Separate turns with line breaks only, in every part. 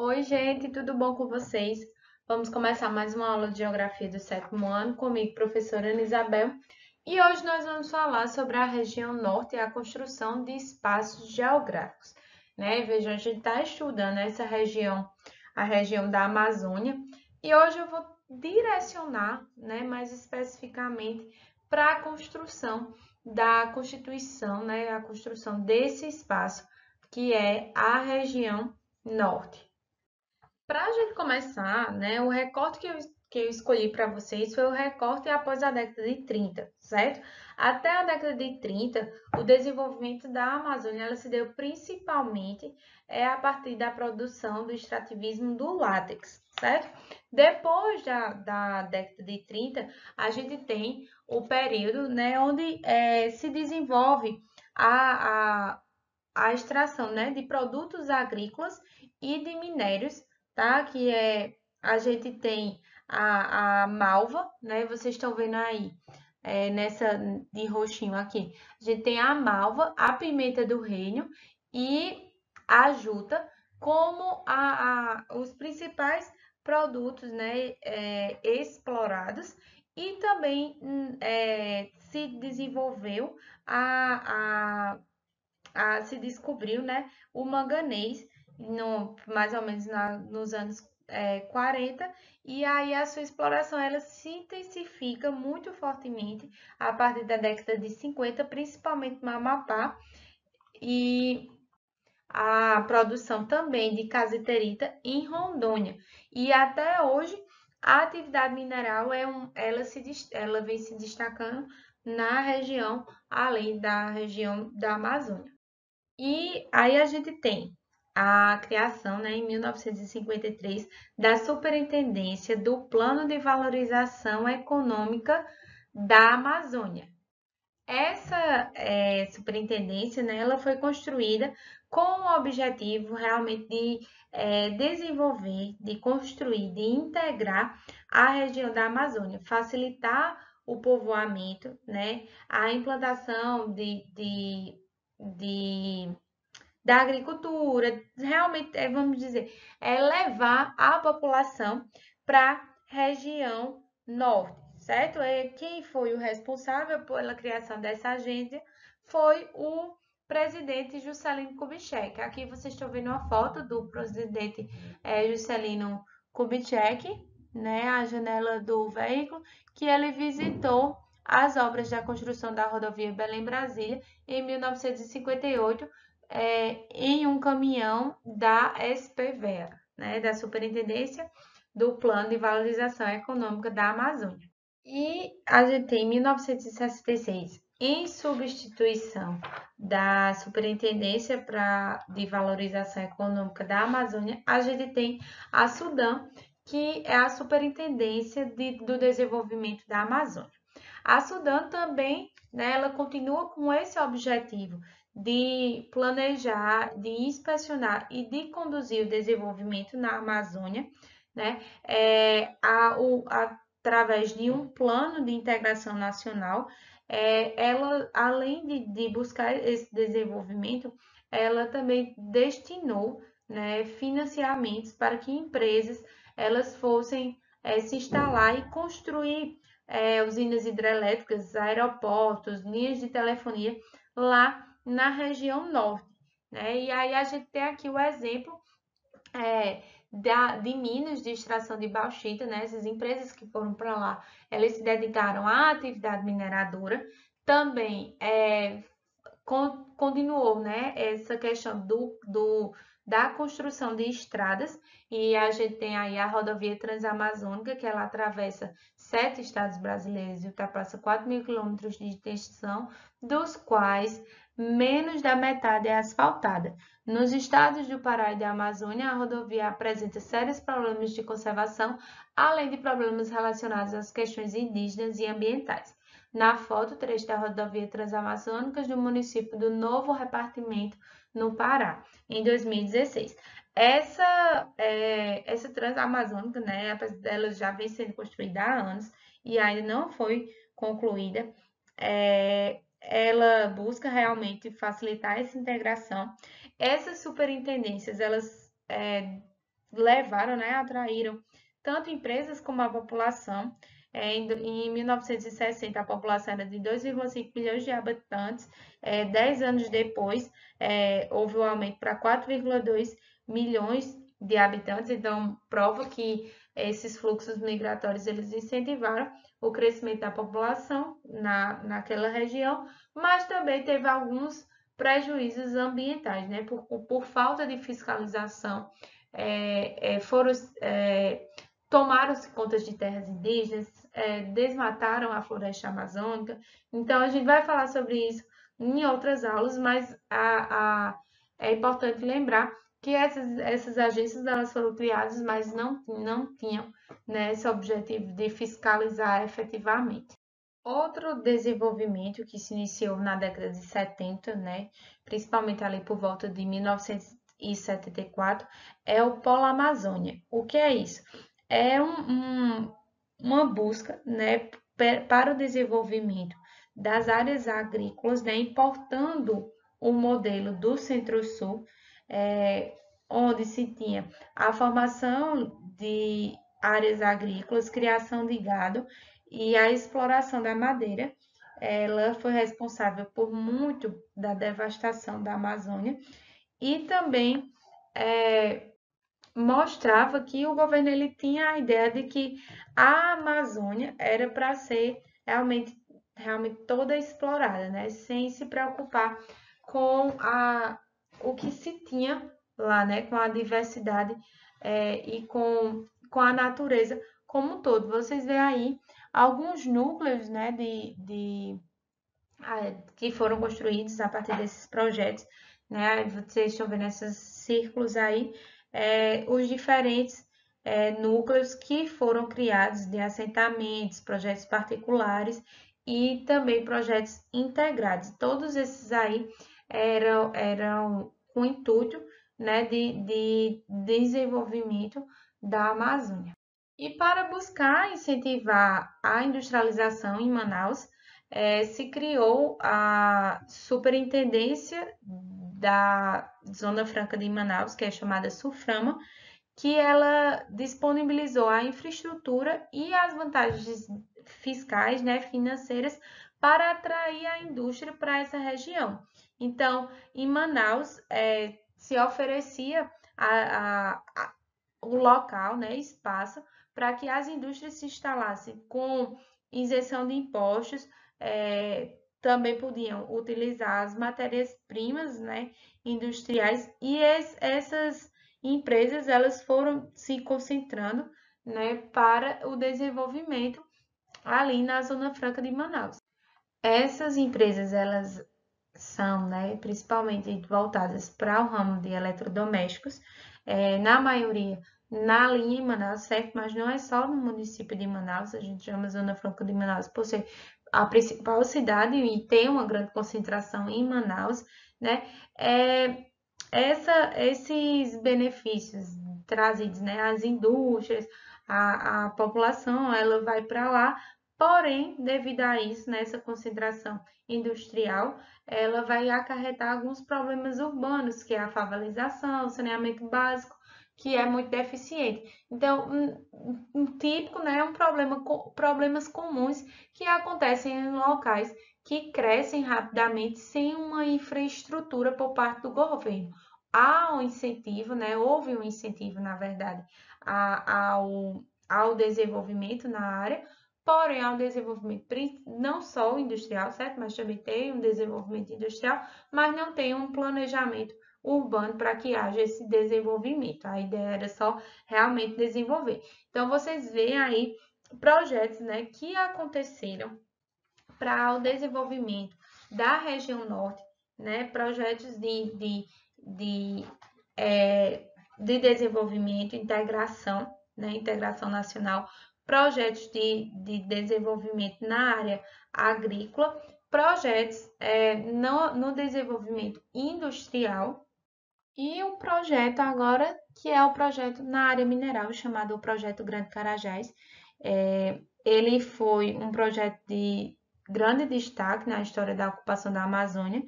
Oi, gente, tudo bom com vocês? Vamos começar mais uma aula de Geografia do sétimo ano, comigo, professora Ana Isabel. E hoje nós vamos falar sobre a região norte e a construção de espaços geográficos. Veja, a gente está estudando essa região, a região da Amazônia, e hoje eu vou direcionar, mais especificamente para a construção da Constituição, a construção desse espaço, que é a região norte. Para a gente começar, o recorte que eu escolhi para vocês foi o recorte após a década de 30, certo? Até a década de 30, o desenvolvimento da Amazônia ela se deu principalmente a partir da produção do extrativismo do látex, certo? Depois da década de 30, a gente tem o período onde se desenvolve a extração de produtos agrícolas e de minérios, tá? A gente tem a malva, Vocês estão vendo aí, nessa de roxinho aqui. A gente tem a malva, a pimenta do reino e a juta como os principais produtos, explorados e também se desenvolveu se descobriu, o manganês mais ou menos nos anos 40, e aí a sua exploração ela se intensifica muito fortemente a partir da década de 50, principalmente no Amapá, e a produção também de cassiterita em Rondônia. E até hoje a atividade mineral ela vem se destacando na região, além da região da Amazônia. E aí a gente tem a criação, em 1953, da Superintendência do Plano de Valorização Econômica da Amazônia. Essa superintendência, ela foi construída com o objetivo realmente de desenvolver, de construir, de integrar a região da Amazônia, facilitar o povoamento, a implantação de da agricultura, realmente, vamos dizer, levar a população para a região norte, certo? Quem foi o responsável pela criação dessa agência foi o presidente Juscelino Kubitschek. Aqui vocês estão vendo uma foto do presidente Juscelino Kubitschek, a janela do veículo, que ele visitou as obras da construção da rodovia Belém-Brasília em 1958, em um caminhão da SPVEA, da Superintendência do Plano de Valorização Econômica da Amazônia. E a gente tem em 1966, em substituição da Superintendência de Valorização Econômica da Amazônia, a gente tem a SUDAM, que é a Superintendência do Desenvolvimento da Amazônia. A SUDAM também, ela continua com esse objetivo de planejar, de inspecionar e de conduzir o desenvolvimento na Amazônia, através de um plano de integração nacional. Ela, além de buscar esse desenvolvimento, ela também destinou, financiamentos para que empresas elas fossem se instalar e construir usinas hidrelétricas, aeroportos, linhas de telefonia lá na região norte. E aí a gente tem aqui o exemplo de minas de extração de bauxita, essas empresas que foram para lá, elas se dedicaram à atividade mineradora, também continuou, essa questão da construção de estradas, e a gente tem aí a rodovia Transamazônica, que ela atravessa 7 estados brasileiros e ultrapassa 4.000 quilômetros de extensão, dos quais menos da metade é asfaltada. Nos estados do Pará e da Amazônia, a rodovia apresenta sérios problemas de conservação, além de problemas relacionados às questões indígenas e ambientais. Na foto, trecho da rodovia Transamazônica do município do Novo Repartimento, no Pará, em 2016. Essa Transamazônica, apesar dela já vem sendo construída há anos e ainda não foi concluída, ela busca realmente facilitar essa integração. Essas superintendências, elas levaram, né, atraíram tanto empresas como a população. Em 1960, a população era de 2,5 milhões de habitantes. 10 anos depois, houve um aumento para 4,2 milhões de habitantes. Então, prova que esses fluxos migratórios eles incentivaram o crescimento da população naquela região, mas também teve alguns prejuízos ambientais, né? Por falta de fiscalização, foram tomaram-se contas de terras indígenas, desmataram a floresta amazônica. Então, a gente vai falar sobre isso em outras aulas, mas é importante lembrar que essas agências elas foram criadas, mas não tinham, né, esse objetivo de fiscalizar efetivamente. Outro desenvolvimento que se iniciou na década de 70, né, principalmente ali por volta de 1974, é o Polo Amazônia. O que é isso? É uma busca, né, para o desenvolvimento das áreas agrícolas, né, importando o modelo do Centro-Sul, onde se tinha a formação de áreas agrícolas, criação de gado e a exploração da madeira. Ela foi responsável por muito da devastação da Amazônia e também mostrava que o governo ele tinha a ideia de que a Amazônia era para ser realmente toda explorada, né? Sem se preocupar com o que se tinha lá, né? Com a diversidade e com a natureza como um todo. Vocês veem aí alguns núcleos, né? Que foram construídos a partir desses projetos, né? Vocês estão vendo esses círculos aí, os diferentes núcleos que foram criados de assentamentos, projetos particulares e também projetos integrados. Todos esses aí eram com o intuito, né, de desenvolvimento da Amazônia. E para buscar incentivar a industrialização em Manaus, se criou a Superintendência da Zona Franca de Manaus, que é chamada SUFRAMA, que ela disponibilizou a infraestrutura e as vantagens fiscais, né, financeiras, para atrair a indústria para essa região. Então, em Manaus, se oferecia o local, né, espaço, para que as indústrias se instalassem com isenção de impostos, também podiam utilizar as matérias-primas, né, industriais, e essas empresas elas foram se concentrando, né, para o desenvolvimento ali na Zona Franca de Manaus. Essas empresas elas são, né, principalmente voltadas para o ramo de eletrodomésticos, na maioria na linha em Manaus, certo? Mas não é só no município de Manaus, a gente chama Zona Franca de Manaus por ser a principal cidade e ter uma grande concentração em Manaus, né? Esses benefícios trazidos, né, às indústrias, a população, ela vai para lá, porém, devido a isso, nessa concentração industrial, ela vai acarretar alguns problemas urbanos, que é a favelização, o saneamento básico, que é muito deficiente. Então, um típico, né, é um problemas comuns que acontecem em locais que crescem rapidamente sem uma infraestrutura por parte do governo. Há um incentivo, né, houve um incentivo, na verdade, ao desenvolvimento na área, porém, ao desenvolvimento não só industrial, certo? Mas também tem um desenvolvimento industrial, mas não tem um planejamento urbano para que haja esse desenvolvimento. A ideia era só realmente desenvolver. Então, vocês veem aí projetos, né, que aconteceram para o desenvolvimento da região norte, né, projetos de, de desenvolvimento, integração, né, integração nacional, projetos de desenvolvimento na área agrícola, projetos no desenvolvimento industrial e um projeto agora que é o projeto na área mineral, chamado o Projeto Grande Carajás. Ele foi um projeto de grande destaque na história da ocupação da Amazônia,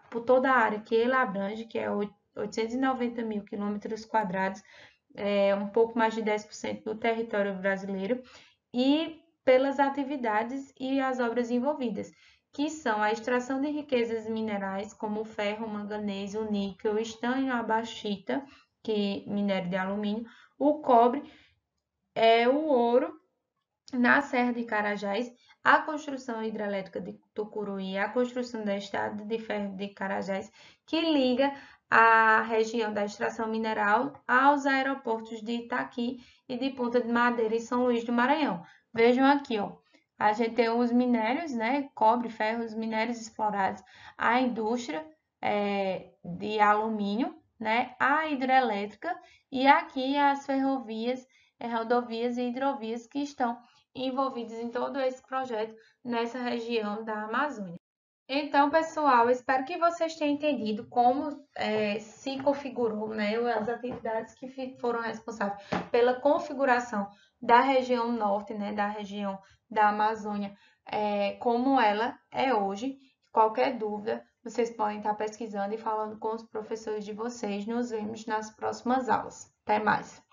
por toda a área que ele abrange, que é 890 mil quilômetros quadrados, um pouco mais de 10% do território brasileiro, e pelas atividades e as obras envolvidas, que são a extração de riquezas minerais como o ferro, o manganês, o níquel, o estanho, a bauxita, que minério de alumínio, o cobre, o ouro, na Serra de Carajás, a construção hidrelétrica de Tucuruí, a construção da estrada de ferro de Carajás, que liga a região da extração mineral aos aeroportos de Itaqui e de Ponta de Madeira e São Luís do Maranhão. Vejam aqui, ó, a gente tem os minérios, né, cobre, ferro, os minérios explorados, a indústria de alumínio, né, a hidrelétrica e aqui as ferrovias, rodovias e hidrovias que estão envolvidos em todo esse projeto nessa região da Amazônia. Então, pessoal, espero que vocês tenham entendido como se configurou, né, as atividades que foram responsáveis pela configuração da região norte, né, da região da Amazônia, como ela é hoje. Qualquer dúvida, vocês podem estar pesquisando e falando com os professores de vocês. Nos vemos nas próximas aulas. Até mais!